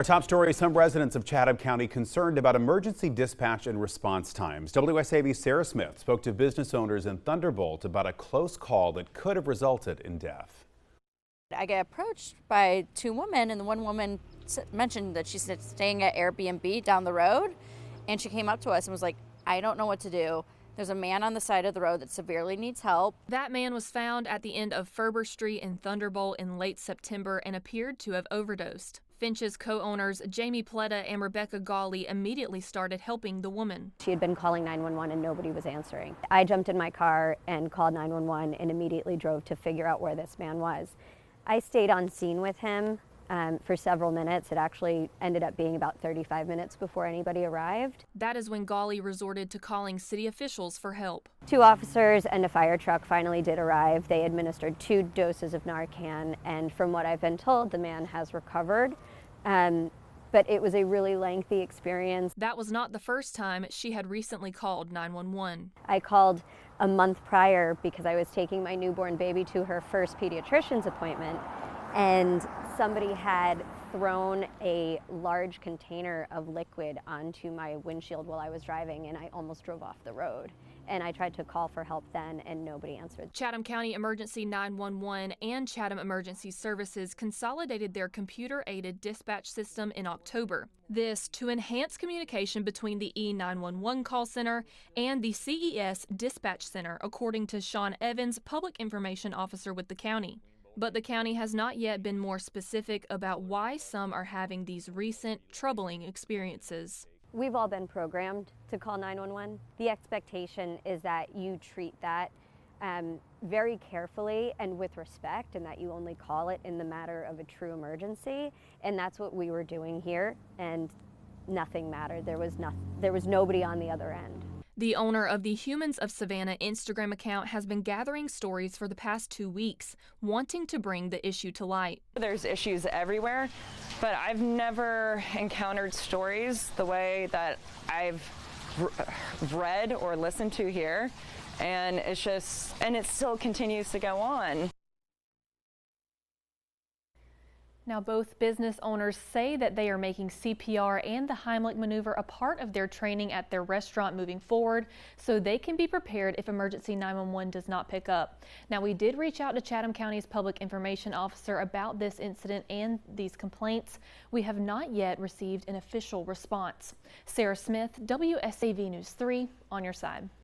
Our top story, some residents of Chatham County concerned about emergency dispatch and response times. WSAV's Sarah Smith spoke to business owners in Thunderbolt about a close call that could have resulted in death. I get approached by two women, and the one woman mentioned that she's staying at Airbnb down the road, and she came up to us and was like, I don't know what to do. There's a man on the side of the road that severely needs help. That man was found at the end of Ferber Street in Thunderbolt in late September and appeared to have overdosed. Finches co-owners Jamie Pletta and Rebecca Gawley immediately started helping the woman. She had been calling 911 and nobody was answering. I jumped in my car and called 911 and immediately drove to figure out where this man was. I stayed on scene with him for several minutes. It actually ended up being about 35 minutes before anybody arrived. That is when Gawley resorted to calling city officials for help. 2 officers and a fire truck finally did arrive. They administered 2 doses of Narcan, and from what I've been told, the man has recovered. But it was a really lengthy experience. That was not the first time she had recently called 911. I called a month prior because I was taking my newborn baby to her first pediatrician's appointment, and somebody had thrown a large container of liquid onto my windshield while I was driving, and I almost drove off the road. And I tried to call for help then, and nobody answered. Chatham County Emergency 911 and Chatham Emergency Services consolidated their computer-aided dispatch system in October. This to enhance communication between the E911 call center and the CES dispatch center, according to Sean Evans, public information officer with the county. But the county has not yet been more specific about why some are having these recent troubling experiences. We've all been programmed to call 911. The expectation is that you treat that very carefully and with respect, and that you only call it in the matter of a true emergency. And that's what we were doing here, and nothing mattered. There was nobody on the other end. The owner of the Humans of Savannah Instagram account has been gathering stories for the past 2 weeks, wanting to bring the issue to light. There's issues everywhere, but I've never encountered stories the way that I've read or listened to here, and it still continues to go on. Now, both business owners say that they are making CPR and the Heimlich maneuver a part of their training at their restaurant moving forward, so they can be prepared if emergency 911 does not pick up. Now, we did reach out to Chatham County's public information officer about this incident and these complaints. We have not yet received an official response. Sarah Smith, WSAV News 3, on your side.